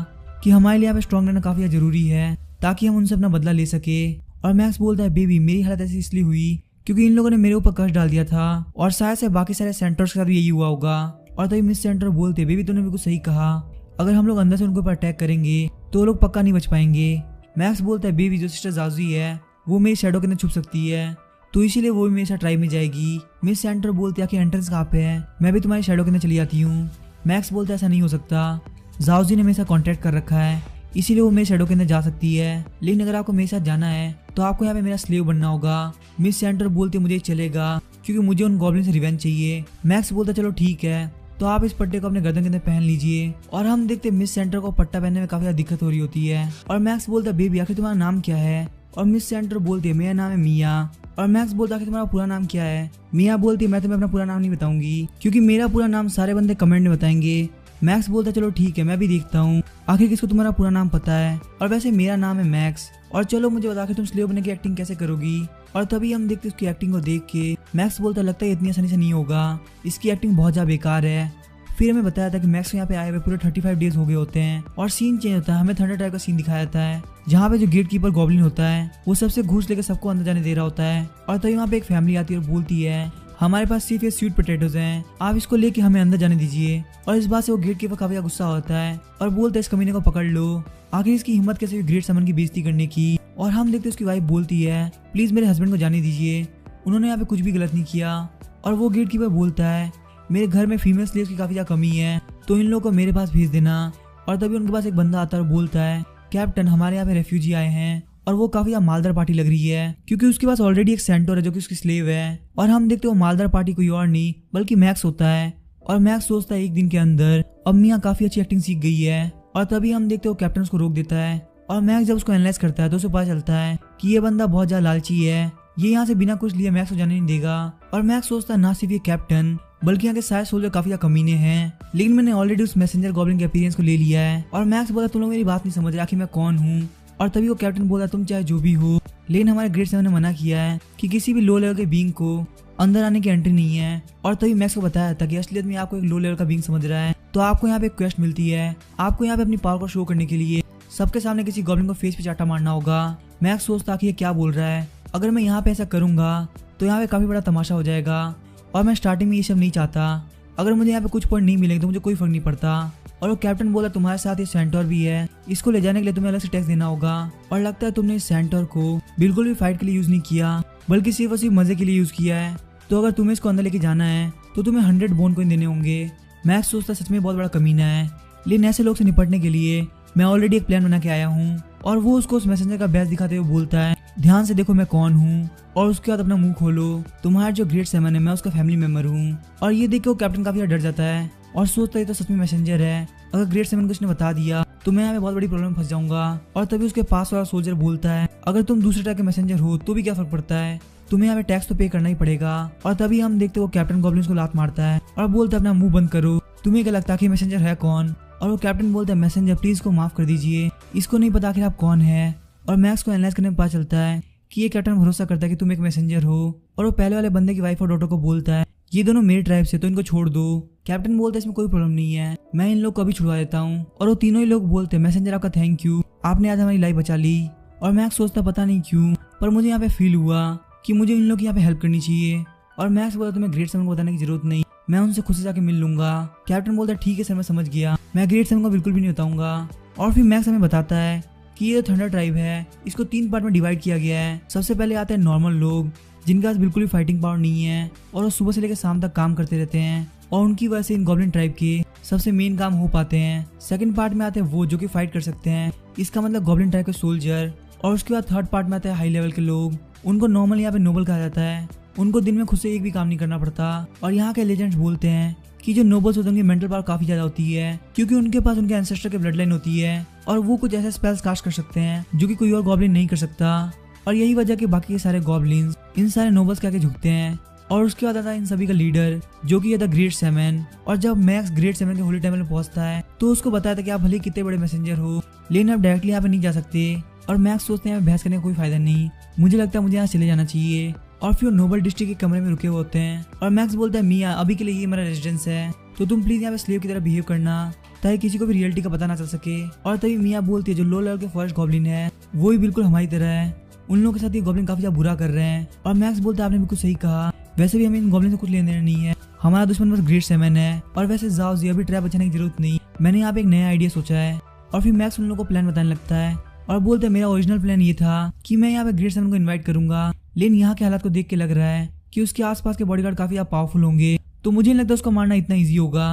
कि हमारे लिए यहाँ पे स्ट्रॉन्ग रहना काफी जरूरी है ताकि हम उनसे अपना बदला ले सके। और मैक्स बोलता है, बेबी मेरी हालत ऐसी इसलिए हुई क्योंकि इन लोगों ने मेरे ऊपर कष्ट डाल दिया था और शायद से बाकी सारे सेंटर्स के साथ भी यही हुआ होगा। और तभी मिस सेंटर बोलते, बेबी तूने बिल्कुल सही कहा, अगर हम लोग अंदर से उनके ऊपर अटैक करेंगे तो वो लोग पक्का नहीं बच पाएंगे। मैक्स बोलता है, बेबी जो सिस्टर जाउजी है वो मेरी शैडो के अंदर छुप सकती है तो इसीलिए वो भी मेरे साथ ट्राइब में जाएगी। मिस सेंटर बोलती है कि एंट्रेंस कहाँ पे है, मैं भी तुम्हारी शैडो के अंदर चली जाती हूँ। मैक्स बोलता है, ऐसा नहीं हो सकता, जाउजी ने मेरे साथ कॉन्टेक्ट कर रखा है इसीलिए वो मेरे शैडो के अंदर जा सकती है, लेकिन अगर आपको मेरे साथ जाना है तो आपको यहाँ पे मेरा स्लेव बनना होगा। मिस सेंटर बोलती है, मुझे चलेगा क्योंकि मुझे उन गॉब्लिन से रिवेंज चाहिए। मैक्स बोलता है, चलो ठीक है, तो आप इस पट्टे को अपने गर्दन के अंदर पहन लीजिए। और हम देखते मिस सेंटर को पट्टा पहनने में काफी ज्यादा दिक्कत हो रही होती है। और मैक्स बोलता है, बेबी आखिर तुम्हारा नाम क्या है। और मिस सेंटर बोलती है, मेरा नाम है मिया। और मैक्स बोलता है, आखिर तुम्हारा पूरा नाम क्या है। मिया बोलती है, मैं तुम्हें अपना पूरा नाम नहीं बताऊंगी क्योंकि मेरा पूरा नाम सारे बंदे कमेंट में बताएंगे। मैक्स बोलता है, चलो ठीक है, मैं भी देखता हूँ आखिर किसको तुम्हारा पूरा नाम पता है। और वैसे मेरा नाम है मैक्स। और चलो मुझे बता के तुम स्लेव बनने की एक्टिंग कैसे करोगी। और तभी हम देखते उसकी एक्टिंग को देख के मैक्स बोलता लगता है इतनी आसानी से नहीं होगा, इसकी एक्टिंग बहुत ज्यादा बेकार है। फिर हमें बताया था कि मैक्स को यहाँ पे आए हुए पूरे 35 डेज हो गए होते हैं और सीन चेंज होता है। हमें थंडर टाइप का सीन दिखाया जाता है जहाँ पे जो गेट कीपर गॉब्लिन होता है वो सबसे घूस लेकर सबको अंदर जाने दे रहा होता है। और तभी वहाँ पे एक फैमिली आती है और बोलती है हमारे पास सिर्फ ये स्वीट पोटैटोज हैं, आप इसको लेके हमें अंदर जाने दीजिए। और इस बात से वो गेट कीपर काफी गुस्सा होता है और बोलता है इस कमीने को पकड़ लो, आखिर इसकी हिम्मत कैसे हुई ग्रेट समन की बेइज्जती करने की। और हम देखते उसकी वाइफ बोलती है प्लीज मेरे हस्बैंड को जाने दीजिए, उन्होंने यहाँ पे कुछ भी गलत नहीं किया। और वो गेट कीपर बोलता है मेरे घर में फीमेल स्लेव्स की काफी ज्यादा कमी है, तो इन लोगों को मेरे पास भेज देना। और तभी उनके पास एक बंदा आता है और बोलता है कैप्टन हमारे यहाँ पे रेफ्यूजी आए हैं और वो काफी मालदार पार्टी लग रही है क्योंकि उसके पास ऑलरेडी एक सेंटोर है जो कि उसकी स्लेव है। और हम देखते वो मालदार पार्टी कोई और नहीं बल्कि मैक्स होता है। और मैक्स सोचता है एक दिन के अंदर अब मियाँ काफी अच्छी एक्टिंग सीख गई है। और तभी हम देखते वो कैप्टन उसको रोक देता है और मैक्स जब उसको एनालाइज करता है तो उसे पता चलता है कि ये बंदा बहुत ज्यादा लालची है, ये यहाँ से बिना कुछ लिए मैक्स को जाने नहीं देगा। और मैक्स सोचता है ना सिर्फ ये कैप्टन बल्कि यहाँ के सारे सोल्जर काफी ज्यादा कमीने हैं, लेकिन मैंने ऑलरेडी उस मैसेंजर गॉब्लिन के अपीयरेंस को ले लिया है। और मैक्स बोला तुम लोग मेरी बात नहीं समझ रहे, आखिर मैं कौन हूँ। और तभी वो कैप्टन बोला तुम चाहे जो भी हो, लेकिन हमारे ग्रेड 7 ने मना किया है कि किसी भी लो लेवल के बीइंग को अंदर आने की एंट्री नहीं है। और तभी मैक्स को बताया था कि असलियत में आपको एक लो लेवल का बीइंग समझ रहा है, तो आपको यहाँ पे एक क्वेस्ट मिलती है, आपको यहाँ पे अपनी पावर को शो करने के लिए सबके सामने किसी गॉब्लिन को फेस पे चाटा मारना होगा। मैक्स सोचता कि ये क्या बोल रहा है, अगर मैं यहाँ पे ऐसा करूंगा तो यहाँ पे काफी बड़ा तमाशा हो जाएगा और मैं स्टार्टिंग में ये सब नहीं चाहता, अगर मुझे यहाँ पे कुछ पॉइंट नहीं मिलेंगे तो मुझे कोई फर्क नहीं पड़ता। और वो कैप्टन बोला तुम्हारे साथ ये सेंटोर भी है, इसको ले जाने के लिए तुम्हें अलग से टैक्स देना होगा। और लगता है तुमने इस सेंटोर को बिल्कुल भी फाइट के लिए यूज नहीं किया बल्कि सिर्फ और सिर्फ मजे के लिए यूज किया है, तो अगर तुम्हें इसको अंदर लेके जाना है तो तुम्हें 100 बोन कॉइन देने होंगे। मैक्स सोचता सच में बहुत बड़ा कमीना है, लेकिन ऐसे लोग से निपटने के लिए मैं ऑलरेडी एक प्लान बना के आया हूँ। और वो उसको उस मैसेंजर का बैच दिखाते हुए बोलता है ध्यान से देखो मैं कौन हूँ और उसके बाद अपना मुंह खोलो, तुम्हारा जो ग्रेड 7 है मैं उसका फैमिली मेंबर हूँ। और ये देख के वो कैप्टन काफी डर जाता है और सोचता है तो सच में मैसेंजर है, अगर ग्रेड 7 को उसने बता दिया तो मैं यहाँ पे बहुत बड़ी प्रॉब्लम में फंस जाऊंगा। और तभी उसके पास वाला सोल्जर बोलता है अगर तुम दूसरे टाइप के मैसेंजर हो तो भी क्या फर्क पड़ता है, तुम्हें यहाँ पे टैक्स तो पे करना ही पड़ेगा। और तभी हम देखते वो कैप्टन गॉब्लिन्स को लात मारता है और बोलता है अपना मुंह बंद करो, तुम्हें क्या लगता है कि मैसेंजर है कौन। और वो कैप्टन बोलता है मैसेंजर प्लीज को माफ कर दीजिए, इसको नहीं पता आखिर आप कौन है। और मैक्स को एनालाइज करने में पता चलता है कि ये कैप्टन भरोसा करता है कि तुम एक मैसेंजर हो। और वो पहले वाले बंदे की वाइफ और डॉटर को बोलता है ये दोनों मेरे ट्राइब से तो इनको छोड़ दो। कैप्टन बोलता है इसमें कोई प्रॉब्लम नहीं है, मैं इन लोग को अभी छुड़वा देता हूँ। और वो तीनों ही लोग बोलते हैं मैसेंजर आपका थैंक यू, आपने आज हमारी लाइफ बचा ली। और मैक्स सोचता पता नहीं क्यों पर मुझे यहाँ पे फील हुआ कि मुझे इन लोग की यहाँ पे हेल्प करनी चाहिए। और मैक्स बोलता तुम्हें ग्रेड 7 को बताने की जरूरत नहीं, मैं उनसे खुद से जाके मिल लूंगा। कैप्टन बोलता है ठीक है सर मैं समझ गया, मैं ग्रेड 7 को बिल्कुल भी नहीं बताऊंगा। और फिर मैक्स हमें बताता है कि ये थंडर ट्राइब है, इसको 3 पार्ट में डिवाइड किया गया है। सबसे पहले आते हैं नॉर्मल लोग जिनके पास बिल्कुल भी फाइटिंग पावर नहीं है और वो सुबह से लेकर शाम तक काम करते रहते हैं और उनकी वजह से इन गॉब्लिन ट्राइब के सबसे मेन काम हो पाते हैं। सेकंड पार्ट में आते हैं वो जो कि फाइट कर सकते हैं, इसका मतलब गॉब्लिन ट्राइब के सोल्जर। और उसके बाद थर्ड पार्ट में आते हैं हाई लेवल के लोग, उनको नॉर्मल यहाँ पे नोबल कहा जाता है, उनको दिन में खुद से एक भी काम नहीं करना पड़ता। और यहाँ के लेजेंड्स बोलते हैं कि जो नोबल्स होते हैं उनकी मेंटल पावर काफी ज्यादा होती है क्योंकि उनके पास उनके एंसेस्टर के ब्लड लाइन होती है और वो कुछ ऐसे स्पेल्स कास्ट कर सकते हैं जो कि कोई और गॉब्लिन नहीं कर सकता। और यही वजह कि बाकी के सारे गॉब्लिन्स इन सारे नोबल्स के आगे झुकते हैं। और उसके बाद आता है इन सभी का लीडर जो कि है द ग्रेड 7। और जब मैक्स ग्रेड 7 के होली टेम्पल में पहुंचता है तो उसको बताया था कि आप भले कितने बड़े मैसेंजर हो लेकिन आप डायरेक्टली यहाँ पे नहीं जा सकते। और मैक्स सोचते हैं बहस करने का कोई फायदा नहीं, मुझे लगता है मुझे यहाँ चले जाना चाहिए। और फिर नोबल डिस्ट्रिक्ट के कमरे में रुके हुए होते हैं और मैक्स बोलता है मिया अभी के लिए ये मेरा रेजिडेंस है, तो तुम प्लीज यहाँ पे स्लेव की तरह बिहेव करना ताकि किसी को भी रियलिटी का पता ना चल सके। और तभी मिया बोलती है जो लो लेवल के फर्स्ट गॉब्लिन है वो ही बिल्कुल हमारी तरह है, उन लोगों के साथ ये गॉब्लिन काफी ज्यादा बुरा कर रहे हैं। और मैक्स बोलता है आपने बिल्कुल सही कहा, वैसे भी हमें इन गॉब्लिन से कुछ लेने देना नहीं है, हमारा दुश्मन बस ग्रेड 7 है। और वैसे जाओ जी अभी ट्रैप बचाने की जरूरत नहीं, मैंने यहाँ पे एक नया आइडिया सोचा है। और फिर मैक्स उन लोगों को प्लान बताने लगता है और बोलते हैं मेरा ओरिजिनल प्लान ये था कि मैं यहाँ पे ग्रेड 7 को इन्वाइट करूंगा, लेकिन यहाँ के हालात को देख के लग रहा है कि उसके आसपास के बॉडीगार्ड काफी ज्यादा पावरफुल होंगे, तो मुझे नहीं लगता उसको मारना इतना ईजी होगा।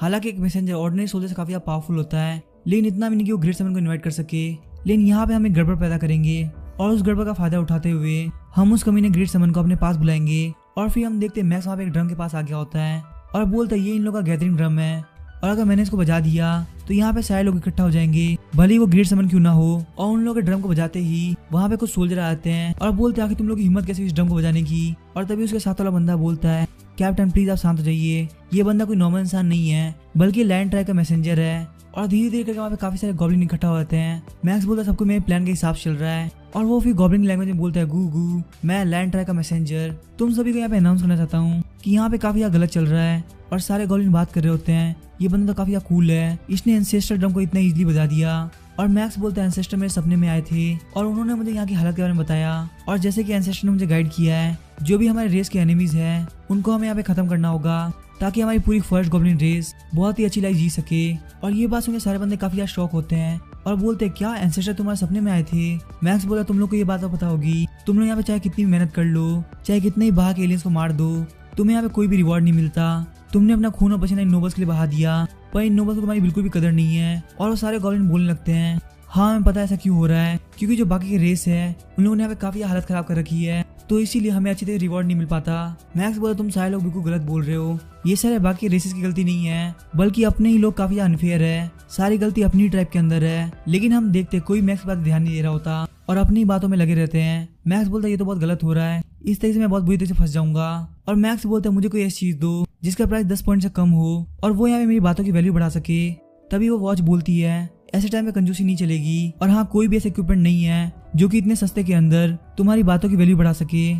हालांकि एक मैसेंजर ऑर्डिनरी सोल्जर से काफी ज्यादा पावरफुल होता है, लेकिन इतना भी नहीं कि वो ग्रेड 7 को इन्वाइट कर सके। लेकिन यहाँ पे हम एक गड़बड़ पैदा करेंगे और उस गड़बड़ का फायदा उठाते हुए हम उस कमीने ग्रेड 7 को अपने पास बुलाएंगे। और फिर हम देखते हैं मैक्स वहाँ पे एक ड्रम के पास आ गया होता है और बोलता है ये इन लोगों का गैदरिंग ड्रम है और अगर मैंने इसको बजा दिया तो यहाँ पे सारे लोग इकट्ठा हो जाएंगे भले ही वो ग्रेड 7 क्यों ना हो। और उन लोगों के ड्रम को बजाते ही वहाँ पे कुछ सोल्जर आते हैं और बोलते हैं आखिर तुम लोग की हिम्मत कैसे हुई इस ड्रम को बजाने की। और तभी उसके साथ वाला बंदा बोलता है कैप्टन प्लीज आप शांत हो जाइए, ये बंदा कोई नॉर्मल इंसान नहीं है बल्कि लैंड ट्राइब का मैसेंजर है और धीरे धीरे करके वहाँ पे काफी सारे गॉब्लिन इकट्ठा हो जाते हैं। मैक्स बोलता है सबको मेरे प्लान के हिसाब से चल रहा है और वो फिर गॉब्लिन लैंग्वेज में बोलता है गू गू, मैं लैंड ट्राई का मैसेंजर तुम सभी को यहाँ पे अनाउंस करना चाहता हूँ कि यहाँ पे काफी गलत चल रहा है। और सारे गॉब्लिन बात कर रहे होते हैं ये बंदा तो काफी कूल है, इसने एंसेस्टर ड्रम को इतना इजीली बजा दिया। और मैक्स बोलता है एंसेस्टर मेरे सपने में आए थे और उन्होंने मुझे यहाँ की हालत के बारे में बताया और जैसे कि एंसेस्टर ने मुझे गाइड किया है जो भी हमारे रेस के एनिमीज हैं उनको हमें यहाँ पे खत्म करना होगा ताकि हमारी पूरी फर्स्ट गॉब्लिन रेस बहुत ही अच्छी लाइफ जी सके। और ये बात सुनकर सारे बंदे काफी शॉक होते हैं और बोलते हैं क्या एंसेस्टर तुम्हारे सपने में आए थे। मैक्स बोला तुम लोग को ये बात तो पता होगी, तुम लोग यहाँ पे चाहे कितनी मेहनत कर लो, चाहे कितने ही भाग एलियंस को मार दो, तुम्हें यहाँ पे कोई भी रिवॉर्ड नहीं मिलता। तुमने अपना खून और पसीना इन नोबल्स के लिए बहा दिया पर इन नोबल्स को तुम्हारी बिल्कुल भी कदर नहीं है। और वो सारे गॉब्लिन बोलने लगते हैं हाँ हमें पता है ऐसा क्यों हो रहा है, क्योंकि जो बाकी के रेस है उन लोगों ने यहाँ पे काफी हालत खराब कर रखी है तो इसीलिए हमें अच्छी तरह रिवॉर्ड नहीं मिल पाता। मैक्स बोला तुम सारे लोग बिल्कुल गलत बोल रहे हो, ये सारे बाकी रेसेस की गलती नहीं है बल्कि अपने ही लोग काफी अनफेयर है, सारी गलती अपनी ट्राइब के अंदर है। लेकिन हम देखते कोई मैक्स बात ध्यान नहीं दे रहा होता और अपनी बातों में लगे रहते हैं। मैक्स बोलता है ये तो बहुत गलत हो रहा है, इस तरह से मैं बहुत बुरी तरह से फंस जाऊंगा। और मैक्स बोलता है मुझे कोई ऐसी चीज दो जिसका प्राइस 10 पॉइंट से कम हो और वो यहाँ पे मेरी बातों की वैल्यू बढ़ा सके। तभी वो वॉच बोलती है ऐसे टाइम में कंजूसी नहीं चलेगी और हाँ कोई भी ऐसा इक्विपमेंट नहीं है जो कि इतने सस्ते के अंदर तुम्हारी बातों की वैल्यू बढ़ा सके।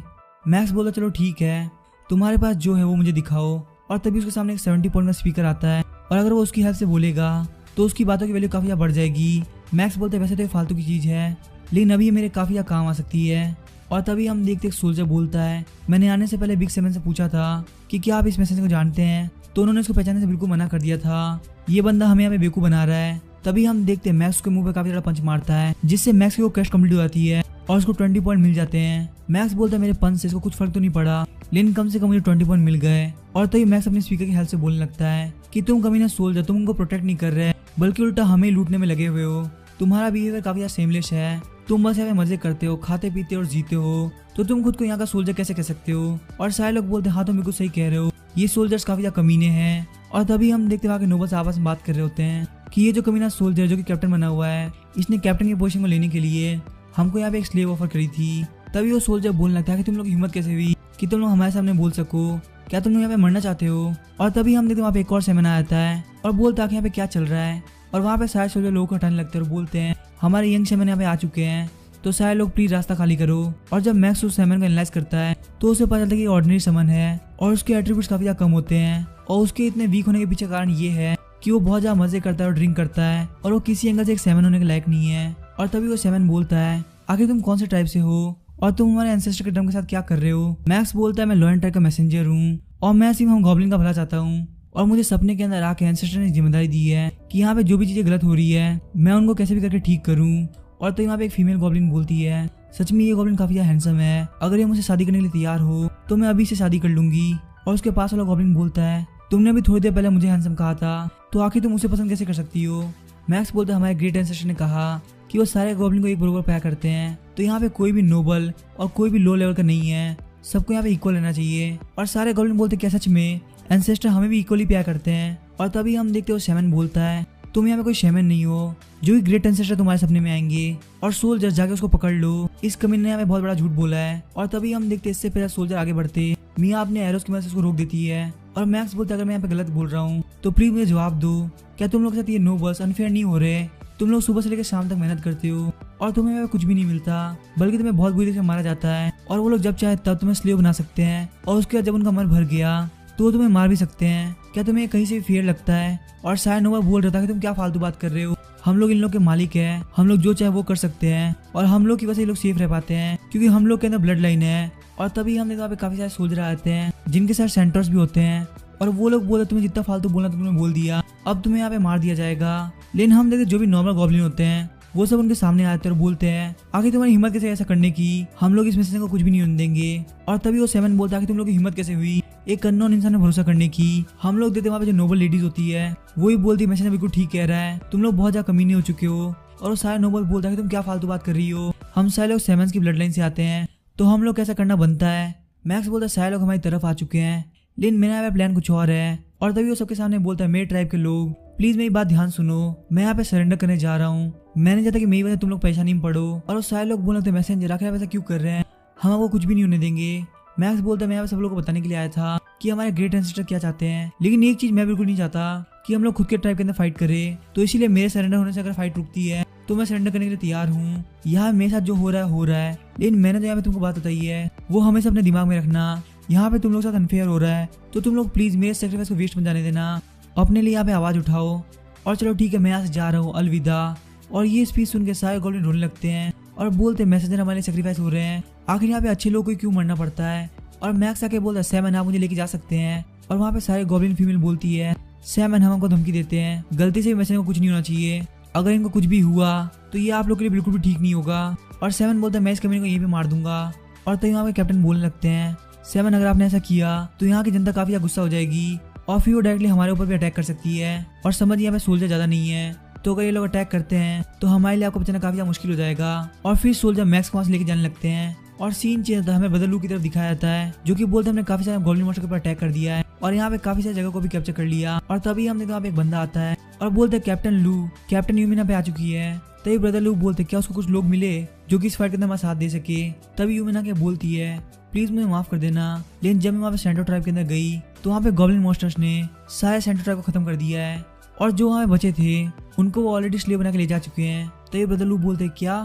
मैक्स बोला चलो ठीक है तुम्हारे पास जो है वो मुझे दिखाओ। और तभी उसके सामने एक 70 पॉइंट का स्पीकर आता है और अगर वो उसकी हेल्प से बोलेगा तो उसकी बातों की वैल्यू काफी बढ़ जाएगी। मैक्स बोलते वैसे तो ये फालतू की चीज है लेकिन अभी ये मेरे काफी काम आ सकती है। और तभी हम देखते एक सोल्जर बोलता है मैंने आने से पहले बिग 7 से पूछा था कि क्या आप इस मैसेज को जानते हैं तो उन्होंने उसको पहचानने से बिल्कुल मना कर दिया था, ये बंदा हमें यहाँ पे बेवकूफ बना रहा है। तभी हम देखते हैं मैक्स के मुंह पे काफी ज्यादा पंच मारता है जिससे मैक्स की वो क्वेस्ट कंप्लीट हो जाती है और उसको 20 पॉइंट मिल जाते हैं। मैक्स बोलता है मेरे पंच से इसको कुछ फर्क तो नहीं पड़ा लेकिन कम से कम मुझे 20 पॉइंट मिल गए। और तभी मैक्स अपने स्पीकर की हेल्प से बोलने लगता है कि तुम कमीना सोल्जर, तुम उनको प्रोटेक्ट नहीं कर रहे बल्कि उल्टा हमें लूटने में लगे हुए हो, तुम्हारा बिहेवियर काफी ज्यादा सेमलेस है, तुम बस यहाँ पे मजे करते हो, खाते पीते और जीते हो, तो तुम खुद को यहाँ का सोल्जर कैसे कह सकते हो। और सारे लोग बोलते हाँ तुम बिल्कुल सही कह रहे हो, ये सोल्जर्स काफी ज्यादा कमीने हैं। और तभी हम देखते वहाँ के नोबल्स आपस में बात कर रहे होते हैं कि ये जो कमीना सोल्जर जो कि कैप्टन बना हुआ है इसने कैप्टन की पोजीशन को लेने के लिए हमको यहाँ पे एक स्लेव ऑफर करी थी। तभी वो सोल्जर बोलने लगता है कि तुम लोग हिम्मत कैसे हुई कि तुम लोग हमारे सामने बोल सको, क्या तुम लोग यहाँ पे मरना चाहते हो। और तभी हम देखते वहाँ पे एक और सेमिनार आता है और बोलता है कि यहाँ पे क्या चल रहा है। और वहाँ पे सारे सोल्जर लोगों को हटाने लगते हैं और बोलते हैं हमारे यंग सेमन यहाँ पे आ चुके हैं तो सारे लोग प्लीज रास्ता खाली करो। और जब मैक्स उस सेमन को एनालाइज करता है तो उसे पता चलता है कि ऑर्डिनरी समन है और उसके एट्रीब्यूट्स काफी ज्यादा कम होते हैं और उसके इतने वीक होने के पीछे कारण ये है कि वो बहुत ज्यादा मजे करता है और ड्रिंक करता है और वो किसी एंगल से एक सेमन होने के लायक नहीं है। और तभी वो सेमन बोलता है आखिर तुम कौन से ट्राइब से हो और तुम हमारे एंसेस्टर के ड्रम के साथ क्या कर रहे हो। मैक्स बोलता है मैं लॉयन ट्राइब का मैसेंजर हूँ और मैं सिर्फ हम गॉब्लिन का भला चाहता हूँ और मुझे सपने के अंदर आके एंसेस्टर ने जिम्मेदारी दी है कि यहाँ पे जो भी चीजें गलत हो रही है मैं उनको कैसे भी करके ठीक करूँ। और तो यहाँ पे एक फीमेल गॉब्लिन बोलती है सच में ये गॉब्लिन काफी हैंडसम है, अगर ये मुझसे शादी करने के लिए तैयार हो तो मैं अभी से शादी कर लूंगी। और उसके पास वाला गॉब्लिन बोलता है तुमने अभी थोड़ी देर पहले मुझे हैंडसम कहा था तो आखिर तुम उसे पसंद कैसे कर सकती हो। मैक्स बोलता है हमारे ग्रेट एंसेस्टर ने कहा कि वो सारे गॉब्लिन को एक बराबर प्यार करते हैं तो यहाँ पे कोई भी नोबल और कोई भी लो लेवल का नहीं है, सबको यहाँ पे इक्वल रहना चाहिए। और सारे गॉब्लिन बोलते क्या सच में एंसेस्टर हमें भी इक्वली प्यार करते हैं। और तभी हम देखते हो शेमन बोलता है तुम यहाँ पे कोई शेमन नहीं हो जो कि ग्रेट एंसेस्टर तुम्हारे सपने में आएंगे और सोल्जर जाके उसको पकड़ लो, इस कमीने ने हमें बहुत बड़ा झूठ बोला है। और तभी हम देखते इससे पहले सोल्जर आगे बढ़ते मियाँ अपने एरोस की मदद से उसको रोक देती है और मैक्स बोलता है अगर मैं यहाँ पे गलत बोल रहा हूँ तो प्लीज मुझे जवाब दो, क्या तुम लोग के साथ ये नोबल्स अनफेयर नहीं हो रहे, तुम लोग सुबह से लेकर शाम तक मेहनत करते हो और तुम्हें यहाँ पे कुछ भी नहीं मिलता बल्कि तुम्हें बहुत बुरी तरह से मारा जाता है और वो लोग जब चाहे तब तुम्हें स्लेव बना सकते हैं और उसके बाद जब उनका मन भर गया तो तुम्हें मार भी सकते हैं, क्या तुम्हें कहीं से भी फेयर लगता है। और शायद नोबल बोल रहा था कि तुम क्या फालतू बात कर रहे हो, हम लोग इन लोग के मालिक हैं, हम लोग जो चाहे वो कर सकते हैं और हम लोग की वजह से ये लोग सेफ रह पाते हैं क्योंकि हम लोग के अंदर ब्लड लाइन है। और तभी हम देखा काफी सारे सोल्जर आते हैं जिनके साथ सेंटर्स भी होते हैं और वो लोग बोले तुम्हें जितना फालतू बोलना तुमने बोल दिया, अब तुम्हें यहाँ पे मार दिया जाएगा। लेकिन हम देखते जो भी नॉर्मल गॉब्लिन होते हैं वो सब उनके सामने आते हैं और बोलते हैं आखिर तुम्हारी हिम्मत कैसे ऐसा करने की, हम लोग इस मैसेज को कुछ भी नहीं होने देंगे। और तभी वो सेवन बोलता है कि तुम लोग की हिम्मत कैसे हुई एक अननोन इंसान में भरोसा करने की। हम लोग देखते वहाँ पे जो नोबल लेडीज होती है वही बोलती मैसेज बिल्कुल ठीक कह रहा है, तुम लोग बहुत ज्यादा कमीने हो चुके हो। और वो सारे नोबल बोलता है कि तुम क्या फालतू बात कर रही हो, हम सारे लोग सेवंस की ब्लड लाइन से आते हैं तो हम लोग कैसा करना बनता है। मैक्स बोलता है सारे लोग हमारी तरफ आ चुके हैं लेकिन मेरा यहाँ प्लान कुछ और है। और तभी वो सबके सामने बोलता है मेरे ट्राइब के लोग प्लीज मेरी बात ध्यान सुनो, मैं यहाँ पे सरेंडर करने जा रहा हूँ, मैं नहीं चाहता कि मेरी वजह तुम लोग परेशानी में पड़ो। और वो सारे लोग बोलते हैं मैसेंजर आखिर ऐसा क्यों कर रहे हैं, हम आपको कुछ भी नहीं होने देंगे। मैक्स बोलता है मैं यहाँ सब लोगों को बताने के लिए आया था कि हमारे ग्रेट एंसेस्टर क्या चाहते हैं, लेकिन एक चीज मैं बिल्कुल नहीं चाहता कि हम लोग खुद के ट्राइब के अंदर फाइट करें, तो इसीलिए मेरे सरेंडर होने से अगर फाइट रुकती है तो मैं सरेंडर करने के लिए तैयार हूँ। यहाँ मेरे साथ जो हो रहा है, लेकिन मैंने तो यहाँ पे तुमको बात बताई है वो हमेशा अपने दिमाग में रखना। यहाँ पे तुम लोग साथ अनफेयर हो रहा है, तो तुम लोग प्लीज मेरे सेक्रीफाइस को वेस्ट मत जाने देना, अपने लिए यहाँ पे आवाज उठाओ। और चलो ठीक है, मैं यहाँ से जा रहा हूँ, अलविदा। और ये स्पीच सुन के सारे गॉब्लिन रोने लगते हैं और बोलते मैसेंजर हमारे सेक्रीफाइस हो रहे हैं, आखिर यहाँ पे अच्छे लोग को क्यों मरना पड़ता है। और मैक्स आके बोलता है सैमन आप मुझे लेके जा सकते हैं। और वहाँ पे सारे गॉब्लिन फीमेल बोलती है सैमन हम हमको धमकी देते हैं, गलती से मैसेंजर को कुछ नहीं होना चाहिए, अगर इनको कुछ भी हुआ तो ये आप लोग के लिए बिल्कुल भी ठीक नहीं होगा। और सैमन बोलता है मैं इस कमीने को यहीं पे मार दूंगा। और तभी वहाँ पे कैप्टन बोलने लगते हैं सैमन अगर आपने ऐसा किया तो यहाँ की जनता काफी ज्यादा गुस्सा हो जाएगी और फिर वो डायरेक्टली हमारे ऊपर भी अटैक कर सकती है। और समझ यहाँ पे सोल्जर ज्यादा नहीं है, तो अगर ये लोग अटैक करते हैं तो हमारे लिए आपको बचाना काफी ज्यादा मुश्किल हो जाएगा। और फिर सोल्जर मैक्स को वहां से लेके जाने लगते हैं और सीन चेंज होता है, हमें बदलू की तरफ दिखाया जाता है जो कि बोलते हमने काफी सारे गॉब्लिन मॉन्स्टर के ऊपर अटैक कर दिया है और यहाँ पे काफी सारी जगह को भी कैप्चर कर लिया। और तभी हम देखते हैं एक बंदा आता है और बोलते हैं कैप्टन यूमिना पे आ चुकी है। तभी ब्रदर लू बोलते क्या उसको कुछ लोग मिले जो कि इस फाइट के अंदर हमारा साथ दे सके। तभी यूमिना के बोलती है प्लीज मुझे माफ कर देना, लेकिन जब मैं वहाँ पे सेंट्रो ट्राइब के अंदर गई तो वहाँ पे गॉब्लिन मॉन्स्टर्स ने सारे सेंट्रो ट्राइब को खत्म कर दिया है और जो वहाँ बचे थे उनको वो ऑलरेडी स्लेव बना के ले जा चुके हैं। तभी ब्रदर लू बोलते क्या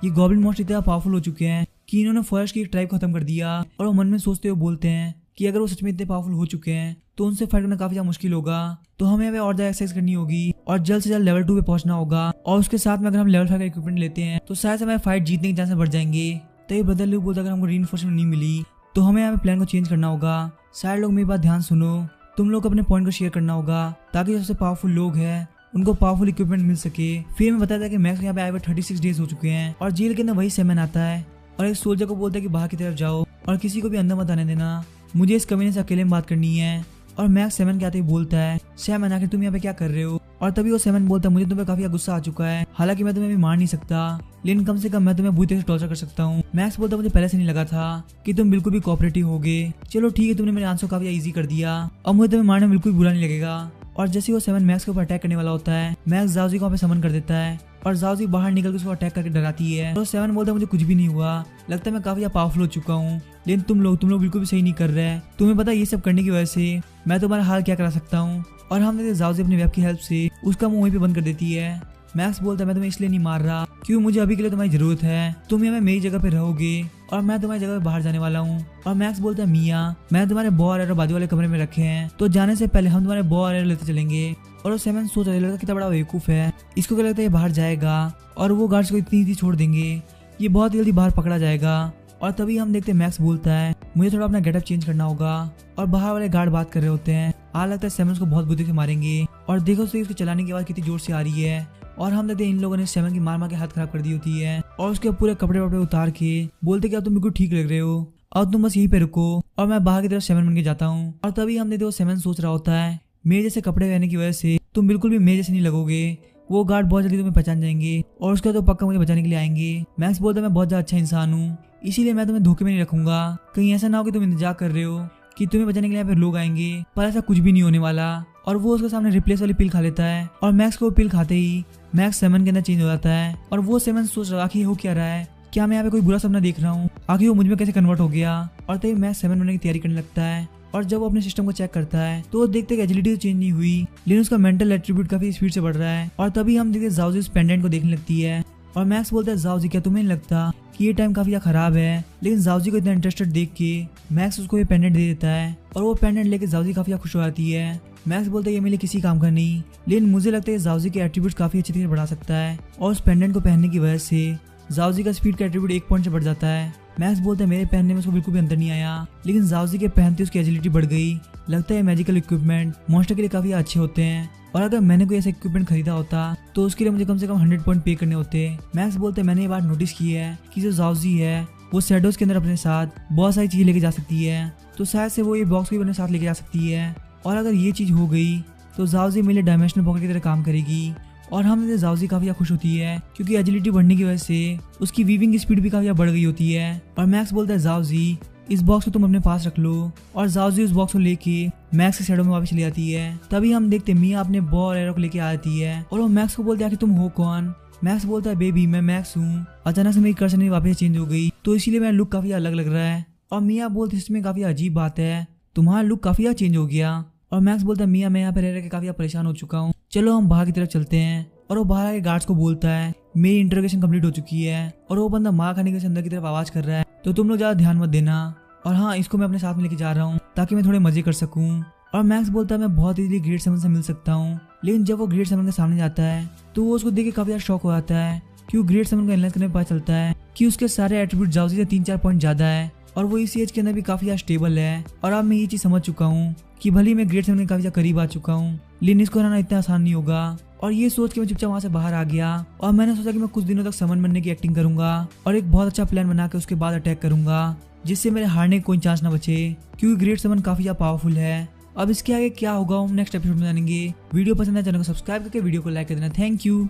ये गॉब्लिन मॉन्स्टर इतना पावरफुल हो चुके हैं कि इन्होंने फॉरेस्ट की एक ट्राइब खत्म कर दिया। और वो मन में सोचते हुए बोलते हैं कि अगर वो सच में इतने पावरफुल हो चुके हैं तो उनसे फाइट करना काफी ज्यादा मुश्किल होगा, तो हमें और ज्यादा एक्सरसाइज करनी होगी और जल्द से जल्द लेवल 2 पे पहुंचना होगा। और उसके साथ में अगर हम लेवल 5 का इक्विपमेंट लेते हैं तो शायद हमें फाइट जीतने के चांसेस बढ़ जाएंगे। तो ये ब्रदर लू बोलता अगर हमको रीइंफोर्समेंट नहीं मिली तो हमें यहाँ पे प्लान को चेंज करना होगा। सारे लोग मेरी बात ध्यान सुनो, तुम लोग अपने पॉइंट को शेयर करना होगा ताकि सबसे पावरफुल लोग हैं उनको पावरफुल इक्विपमेंट मिल सके। फिर हमें बताया था कि मैक्स यहाँ पे आए हुए 36 डेज हो चुके हैं और जेल के अंदर वही सैमन आता है और एक सोल्जर को बोलता है कि बाहर की तरफ जाओ और किसी को भी अंदर मत आने देना, मुझे इस कमीने से अकेले में बात करनी है। और मैक्स सैमन के आते ही बोलता है सैमन आखिर तुम यहाँ पे क्या कर रहे हो। और तभी वो सैमन बोलता है मुझे तुम्हें काफी गुस्सा आ चुका है, हालांकि मैं तुम्हें भी मार नहीं सकता, लेकिन कम से कम मैं तुम्हें बुरी तरह से टॉर्चर कर सकता हूँ। मैक्स बोलता मुझे पहले से नहीं लगा था कि तुम बिल्कुल भी कोऑपरेटिव होगे, चलो ठीक है तुमने मेरे आंसर काफी इजी कर दिया और मुझे तुम्हें मारने में बिल्कुल बुरा नहीं लगेगा। और जैसे वो सैमन मैक्स के ऊपर अटैक करने वाला होता है मैक्स जाओजी को वहाँ पे समन कर देता है और जाओजी बाहर निकल के उसको अटैक करके डराती है। तो सैमन बोलता है मुझे कुछ भी नहीं हुआ, लगता है मैं काफी पावरफुल हो चुका हूँ, लेकिन तुम लोग बिल्कुल भी सही नहीं कर रहे हैं, तुम्हें पता ये सब करने की वजह से मैं तुम्हारा हाल क्या करा सकता हूँ। और हमने जाओजी अपनी वेब की हेल्प से उसका मुंह वहीं पे बंद कर देती है। मैक्स बोलता है मैं तुम्हें इसलिए नहीं मार रहा क्यों मुझे अभी के लिए तुम्हारी जरूरत है, तुम यहाँ मेरी जगह पे रहोगे और मैं तुम्हारी जगह पे बाहर जाने वाला हूँ। और मैक्स बोलता है मिया मैंने तुम्हारे बॉ और एरो बाजू वाले कमरे में रखे हैं, तो जाने से पहले हम तुम्हारे बॉ और एरो लेते चलेंगे। और वो सैमन सोच रहा है कितना बड़ा बेवकूफ है, इसको क्या लगता है ये बाहर जाएगा और वो गार्ड्स को इतनी ईजी छोड़ देंगे, ये बहुत जल्दी बाहर पकड़ा जाएगा। और तभी हम देखते हैं मैक्स बोलता है मुझे थोड़ा अपना गेटअप चेंज करना होगा और बाहर वाले गार्ड बात कर रहे होते हैं, आ लगता है सैमन को बहुत बुद्धि से मारेंगे। और देखो सही उसके चलाने की आवाज कितनी जोर से आ रही है और हम देखते हैं इन लोगों ने सैमन की मार के हाथ खराब कर दी होती है और उसके पूरे कपड़े वपड़े उतार के बोलते कि अब तुम बिल्कुल ठीक लग रहे हो और तुम बस यहीं पे रुको और मैं बाहर की तरफ सैमन बन के जाता हूँ। और तभी हम देखते सैमन सोच रहा होता है मेरे जैसे कपड़े पहनने की वजह से तुम बिल्कुल भी मेरे जैसे नहीं लगोगे, वो गार्ड बहुत जल्दी तुम्हें पहचान जाएंगे और उसके बाद तो पक्का मुझे बचाने के लिए आएंगे। मैक्स बोलता है मैं बहुत ज्यादा अच्छा इंसान हूँ, इसीलिए मैं तुम्हें धोखे में नहीं रखूंगा, कहीं ऐसा ना हो कि तुम इंतजार कर रहे हो कि तुम्हें बचाने के लिए यहाँ पे लोग आएंगे, पर ऐसा कुछ भी नहीं होने वाला। और वो उसके सामने रिप्लेस वाली पिल खा लेता है और मैक्स को पिल खाते ही मैक्स सैमन के अंदर चेंज हो जाता है। और वो सैमन सोच रहा आखिर हो क्या रहा है, क्या मैं यहाँ पे कोई बुरा सपना देख रहा हूँ, आखिर वो मुझ में कैसे कन्वर्ट हो गया। और तभी मैक्स सैमन बनने की तैयारी करने लगता है और जब वो अपने सिस्टम को चेक करता है तो वो देखते हैं एजिलिटी तो चेंज नहीं हुई, लेकिन उसका मेंटल एट्रीब्यूट काफी स्पीड से बढ़ रहा है। और तभी हम देखते जाओजी उस पेंडेंट को देखने लगती है और मैक्स बोलता है जाओजी क्या तुम्हें नहीं लगता कि ये टाइम काफी खराब है। लेकिन जाओजी को इतना इंटरेस्टेड देख के मैक्स उसको ये पेंडेंट दे देता है और वो पेंडेंट लेके जाओजी काफी खुश हो जाती है। मैक्स बोलता है ये मेरे लिए किसी काम का नहीं, लेकिन मुझे लगता है जाओजी के एट्रीब्यूट्स काफी अच्छी तरह बढ़ा सकता है और उस पेंडेंट को पहनने की वजह से जाओजी का स्पीड का एट्रीब्यूट 1 पॉइंट से बढ़ जाता है। मैक्स बोलता है मेरे पहनने में उसको बिल्कुल भी अंतर नहीं आया, लेकिन जाओजी के पहनते उसकी एजिलिटी बढ़ गई। लगता है मैजिकल इक्विपमेंट मॉन्स्टर के लिए काफी अच्छे होते हैं और अगर मैंने कोई ऐसा इक्विपमेंट खरीदा होता तो उसके लिए मुझे कम से कम 100 पॉइंट पे करने होते। मैक्स बोलते हैं मैंने ये बात नोटिस की है कि जो जाओजी है वो शैडोज के अंदर अपने साथ बहुत सारी चीजें लेके जा सकती है, तो शायद से वो ये बॉक्स भी अपने साथ लेके जा सकती है। और अगर ये चीज हो गई तो जाओजी मेरे डायमेंशनल पॉकेट की तरह काम करेगी। और हम जाओजी काफी खुश होती है क्योंकि एजिलिटी बढ़ने की वजह से उसकी वीविंग की स्पीड भी काफी बढ़ गई होती है। और मैक्स बोलता है जाओजी इस बॉक्स को तुम अपने पास रख लो, और जाओजी उस बॉक्स को लेके मैक्स के शैडो में वापस चली जाती है। तभी हम देखते मिया अपने बॉ और एरो को लेके आती है और वो मैक्स को बोलते हैं कि तुम हो कौन। मैक्स बोलता है बेबी मैं मैक्स हूँ, अचानक से मेरी कर्सन वापस चेंज हो गई तो इसीलिए मेरा लुक काफी अलग लग रहा है। और मिया बोलते इसमें काफी अजीब बात है, तुम्हारा लुक काफी चेंज हो गया, और मैक्स बोलता है मिया मैं यहाँ पे रह रह के काफी परेशान हो चुका हूँ, चलो हम बाहर की तरफ चलते हैं। और वो बाहर आके गार्ड्स को बोलता है मेरी इंटरोगेशन कंप्लीट हो चुकी है। और वो बंदा मार खाने के अंदर की तरफ आवाज कर रहा है, तो तुम लोग ज्यादा ध्यान मत देना। और हाँ, इसको मैं अपने साथ में लेके जा रहा हूँ ताकि मैं थोड़े मजे कर सकूँ। और मैक्स बोलता है मैं बहुत इजीली ग्रेड 7 से मिल सकता हूँ। लेकिन जब वो ग्रेड 7 के सामने जाता है तो वो उसको देख के काफी शॉक हो जाता है, क्यों ग्रेड 7 को एनालाइज करने में पता चलता है कि उसके सारे एट्रीब्यूट जाओजी से 3-4 पॉइंट ज्यादा है और वो इस एज के अंदर भी काफी स्टेबल है। और अब मैं ये चीज समझ चुका हूँ कि भले मैं ग्रेड 7 के काफी करीब आ चुका हूँ, लेकिन इसको हराना इतना आसान नहीं होगा। और ये सोच के मैं चुपचाप वहां से बाहर आ गया और मैंने सोचा कि मैं कुछ दिनों तक समन बनने की एक्टिंग करूंगा और एक बहुत अच्छा प्लान बना के उसके बाद अटैक करूंगा, जिससे मेरे हारने का कोई चांस ना बचे, क्योंकि ग्रेड 7 काफी ज्यादा पावरफुल है। अब इसके आगे क्या होगा हम नेक्स्ट एपिसोड में जानेंगे। वीडियो पसंद है चैनल को सब्सक्राइब करके वीडियो को लाइक कर देना। Thank you.